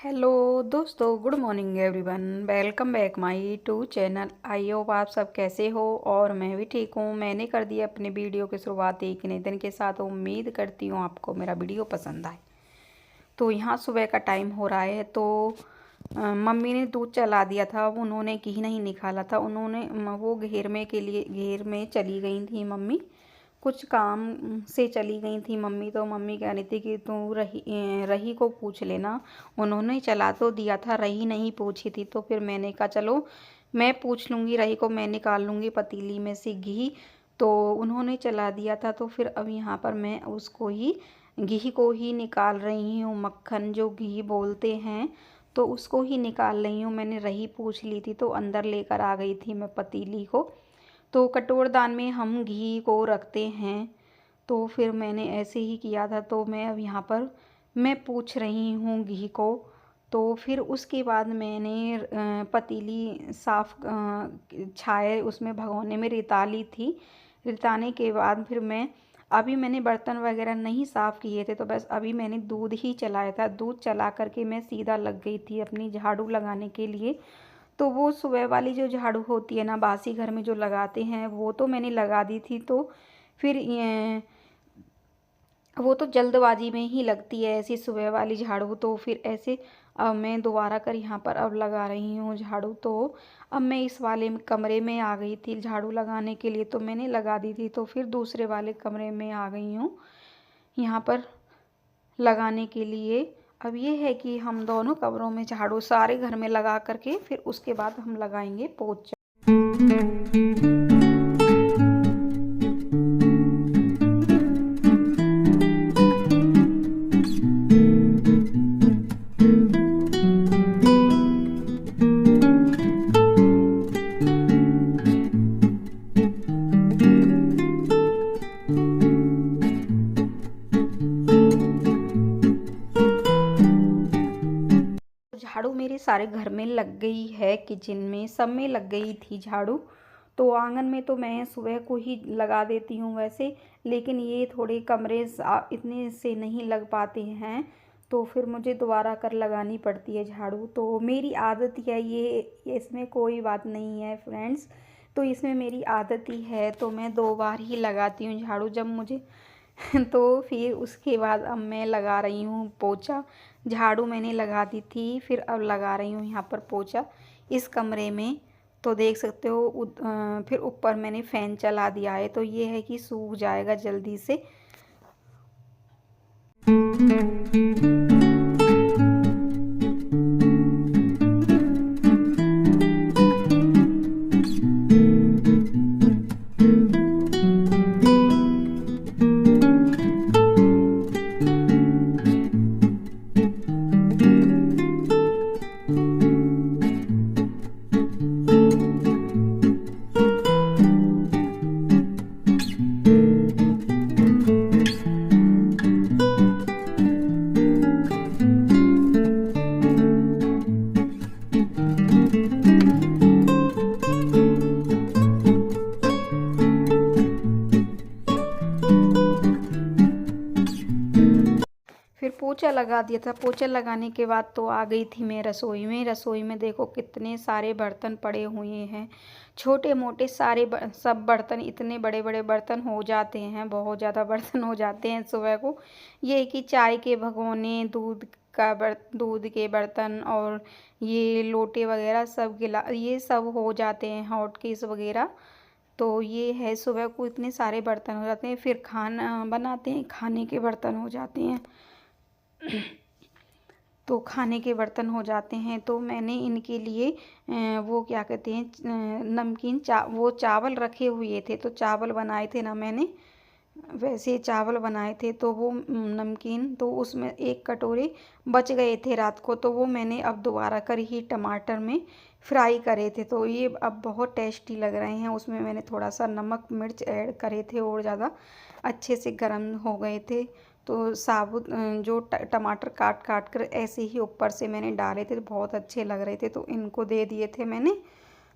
Hello दोस्तों, good morning everyone. Welcome back my to channel. I hope आप सब कैसे हो और मैं भी ठीक हूँ। मैंने कर दी अपनी वीडियो की शुरुआत एक नए दिन के साथ। उम्मीद करती हूँ आपको मेरा वीडियो पसंद आए। तो यहाँ सुबह का टाइम हो रहा है तो मम्मी ने दूध चला दिया था। उन्होंने घी नहीं निकाला था। उन्होंने वो घेर में चली गई थी मम्मी। कुछ काम से चली गई थी मम्मी। तो मम्मी कह रही थी कि तू रही को पूछ लेना। उन्होंने चला तो दिया था, रही नहीं पूछी थी। तो फिर मैंने कहा चलो मैं पूछ लूँगी रही को, मैं निकाल लूँगी पतीली में से घी। तो उन्होंने चला दिया था। तो फिर अब यहाँ पर मैं उसको ही घी को ही निकाल रही हूँ। मक्खन जो घी बोलते हैं तो उसको ही निकाल रही हूँ। मैंने रही पूछ ली थी तो अंदर लेकर आ गई थी मैं पतीली को। तो कटोरदान में हम घी को रखते हैं। तो फिर मैंने ऐसे ही किया था। तो मैं अब यहाँ पर मैं पूछ रही हूँ घी को। तो फिर उसके बाद मैंने पतीली साफ छाए उसमें भगोने में रिता ली थी। रिताने के बाद फिर मैंने बर्तन वगैरह नहीं साफ़ किए थे। तो बस अभी मैंने दूध ही चलाया था। दूध चला करके मैं सीधा लग गई थी अपनी झाड़ू लगाने के लिए। तो वो सुबह वाली जो झाड़ू होती है ना, बासी घर में जो लगाते हैं, वो तो मैंने लगा दी थी। तो फिर वो तो जल्दबाजी में ही लगती है ऐसी सुबह वाली झाड़ू। तो फिर ऐसे अब मैं दोबारा कर यहाँ पर अब लगा रही हूँ झाड़ू। तो अब मैं इस वाले कमरे में आ गई थी झाड़ू लगाने के लिए। तो मैंने लगा दी थी। तो फिर दूसरे वाले कमरे में आ गई हूँ यहाँ पर लगाने के लिए। अब ये है कि हम दोनों कमरों में झाड़ू सारे घर में लगा करके फिर उसके बाद हम लगाएंगे पोछा। झाड़ू मेरे सारे घर में लग गई है, किचन में सब में लग गई थी झाड़ू। तो आंगन में तो मैं सुबह को ही लगा देती हूँ वैसे, लेकिन ये थोड़े कमरे इतने से नहीं लग पाते हैं। तो फिर मुझे दोबारा कर लगानी पड़ती है झाड़ू। तो मेरी आदत है ये, इसमें कोई बात नहीं है फ्रेंड्स। तो इसमें मेरी आदत ही है। तो मैं 2 बार ही लगाती हूँ झाड़ू जब मुझे तो फिर उसके बाद अब मैं लगा रही हूँ पोछा। झाड़ू मैंने लगा दी थी, फिर अब लगा रही हूँ यहाँ पर पोछा इस कमरे में। तो देख सकते हो फिर ऊपर मैंने फ़ैन चला दिया है। तो ये है कि सूख जाएगा जल्दी से। फिर पोछा लगा दिया था। पोछा लगाने के बाद तो आ गई थी मैं रसोई में। रसोई में देखो कितने सारे बर्तन पड़े हुए हैं, छोटे मोटे सारे सब बर्तन। इतने बड़े बड़े बर्तन हो जाते हैं, बहुत ज़्यादा बर्तन हो जाते हैं सुबह को। ये कि चाय के भगोने, दूध के बर्तन और ये लोटे वगैरह सब ये सब हो जाते हैं, हॉट केस वगैरह। तो ये है सुबह को इतने सारे बर्तन हो जाते हैं। फिर खाना बनाते हैं, खाने के बर्तन हो जाते हैं। तो खाने के बर्तन हो जाते हैं। तो मैंने इनके लिए वो क्या कहते हैं, नमकीन वो चावल रखे हुए थे। तो चावल बनाए थे ना मैंने, वैसे चावल बनाए थे। तो वो नमकीन तो उसमें 1 कटोरे बच गए थे रात को। तो वो मैंने अब दोबारा कर ही टमाटर में फ्राई करे थे। तो ये अब बहुत टेस्टी लग रहे हैं। उसमें मैंने थोड़ा सा नमक मिर्च ऐड करे थे और ज़्यादा अच्छे से गर्म हो गए थे। तो साबुत जो टमाटर काट काट कर ऐसे ही ऊपर से मैंने डाले थे, तो बहुत अच्छे लग रहे थे। तो इनको दे दिए थे मैंने।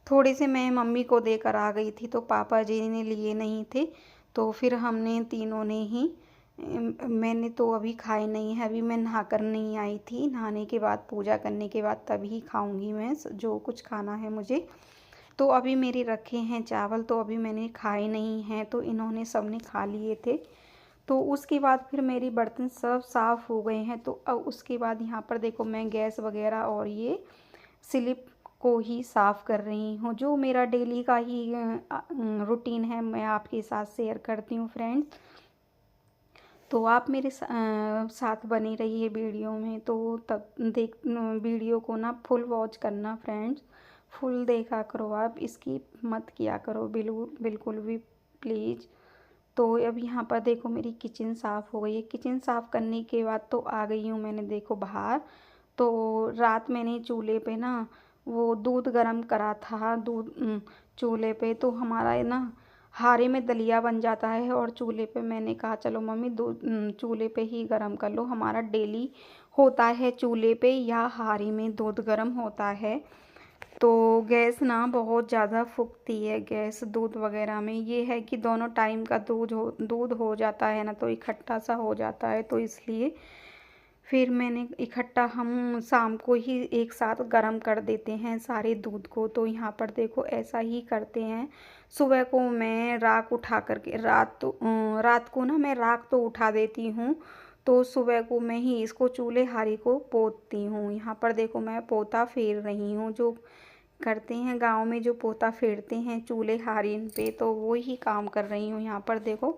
थोड़े से मैं मम्मी को देकर आ गई थी, तो पापा जी ने लिए नहीं थे। तो फिर हमने तीनों ने ही मैंने तो अभी खाए नहीं है, अभी मैं नहा कर नहीं आई थी। नहाने के बाद, पूजा करने के बाद तभी खाऊंगी मैं जो कुछ खाना है मुझे। तो अभी मेरे रखे हैं चावल, तो अभी मैंने खाए नहीं हैं, तो इन्होंने सबने खा लिए थे। तो उसके बाद फिर मेरी बर्तन सब साफ़ हो गए हैं। तो अब उसके बाद यहाँ पर देखो मैं गैस वगैरह और ये स्लिप को ही साफ़ कर रही हूँ। जो मेरा डेली का ही रूटीन है, मैं आपके साथ शेयर करती हूँ फ्रेंड्स। तो आप मेरे साथ बने रहिए वीडियो में। तो तब वीडियो को ना फुल वॉच करना फ्रेंड्स, फुल देखा करो, आप स्किप मत किया करो बिल्कुल बिल्कुल भी प्लीज़। तो अब यहाँ पर देखो मेरी किचन साफ़ हो गई है। किचन साफ़ करने के बाद तो आ गई हूँ मैंने देखो बाहर। तो रात मैंने चूल्हे पे ना वो दूध गरम करा था, चूल्हे पे तो हमारा है ना हारे में दलिया बन जाता है, और चूल्हे पे मैंने कहा चलो मम्मी दूध चूल्हे पे ही गरम कर लो। हमारा डेली होता है चूल्हे पे या हारे में दूध गरम होता है। तो गैस ना बहुत ज़्यादा फूकती है गैस दूध वगैरह में। ये है कि दोनों टाइम का दूध हो जाता है ना, तो इकट्ठा सा हो जाता है, तो इसलिए फिर मैंने इकट्ठा हम शाम को ही एक साथ गरम कर देते हैं सारे दूध को। तो यहाँ पर देखो ऐसा ही करते हैं। सुबह को मैं राख उठा करके रात को ना मैं राख तो उठा देती हूँ, तो सुबह को मैं ही इसको चूल्हे हारी को पोतती हूँ। यहाँ पर देखो मैं पोता फेर रही हूँ, जो करते हैं गांव में, जो पोता फेरते हैं चूल्हे हारिन पे, तो वो ही काम कर रही हूँ। यहाँ पर देखो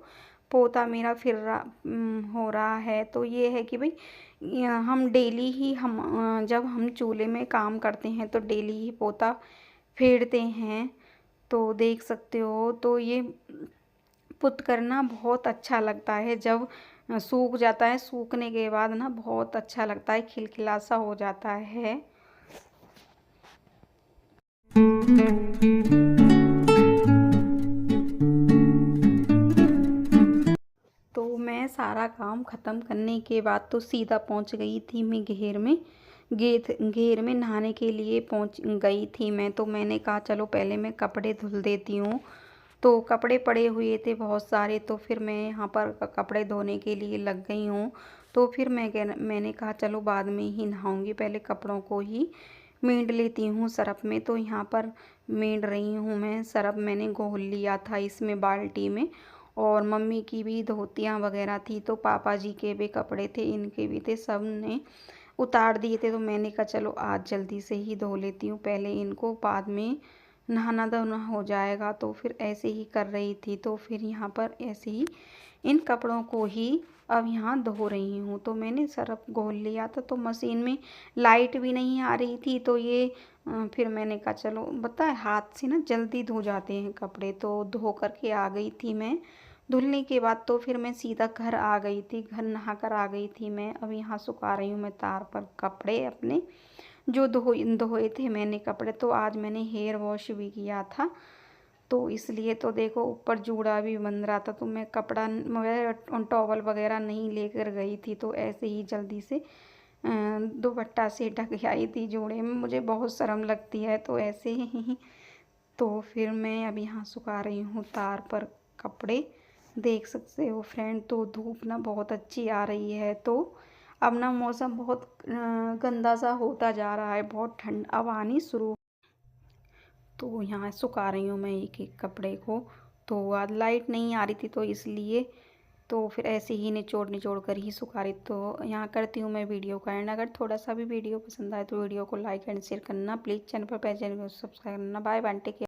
पोता मेरा हो रहा है। तो ये है कि भाई हम डेली ही जब हम चूल्हे में काम करते हैं तो डेली ही पोता फेरते हैं। तो देख सकते हो, तो ये पुत करना बहुत अच्छा लगता है जब सूख जाता है। सूखने के बाद ना बहुत अच्छा लगता है, खिलखिला सा हो जाता है। तो मैं सारा काम ख़त्म करने के बाद तो सीधा पहुंच गई थी मैं घेर में नहाने के लिए पहुंच गई थी मैं। तो मैंने कहा चलो पहले मैं कपड़े धुल देती हूँ। तो कपड़े पड़े हुए थे बहुत सारे, तो फिर मैं यहाँ पर कपड़े धोने के लिए लग गई हूँ। तो फिर मैंने कहा चलो बाद में ही नहाऊंगी, पहले कपड़ों को ही मींड लेती हूँ सरफ में। तो यहाँ पर मींड रही हूँ मैं। सरफ मैंने घोल लिया था इसमें बाल्टी में, और मम्मी की भी धोतियाँ वगैरह थी, तो पापा जी के भी कपड़े थे, इनके भी थे, सब ने उतार दिए थे। तो मैंने कहा चलो आज जल्दी से ही धो लेती हूँ पहले इनको, बाद में नहाना धोना हो जाएगा। तो फिर ऐसे ही कर रही थी। तो फिर यहाँ पर ऐसे ही इन कपड़ों को ही अब यहाँ धो रही हूँ। तो मैंने सरफ घोल लिया था, तो मशीन में लाइट भी नहीं आ रही थी, तो ये फिर मैंने कहा चलो पता है हाथ से ना जल्दी धो जाते हैं कपड़े। तो धो करके आ गई थी मैं। धुलने के बाद तो फिर मैं सीधा घर आ गई थी, घर नहा कर आ गई थी मैं। अब यहाँ सुखा रही हूँ मैं तार पर कपड़े अपने, जो धोए थे मैंने कपड़े। तो आज मैंने हेयर वॉश भी किया था, तो इसलिए तो देखो ऊपर जूड़ा भी बन रहा था, तो मैं कपड़ा वगैरह टॉवल वगैरह नहीं लेकर गई थी। तो ऐसे ही जल्दी से दुपट्टा से ढक आई थी जूड़े में, मुझे बहुत शर्म लगती है तो ऐसे ही। तो फिर मैं अब यहाँ सुखा रही हूँ तार पर कपड़े, देख सकते हो फ्रेंड। तो धूप ना बहुत अच्छी आ रही है। तो अब ना मौसम बहुत गंदा सा होता जा रहा है, बहुत ठंड अब आनी शुरू। तो यहाँ सुखा रही हूँ मैं एक एक कपड़े को। तो आज लाइट नहीं आ रही थी, तो इसलिए तो फिर ऐसे ही निचोड़ निचोड़ कर ही सुखा रही। तो यहाँ करती हूँ मैं वीडियो का एंड। अगर थोड़ा सा भी वीडियो पसंद आए तो वीडियो को लाइक एंड शेयर करना प्लीज़। चैनल पर पहले चैनल को सब्सक्राइब करना। Bye bye, take care.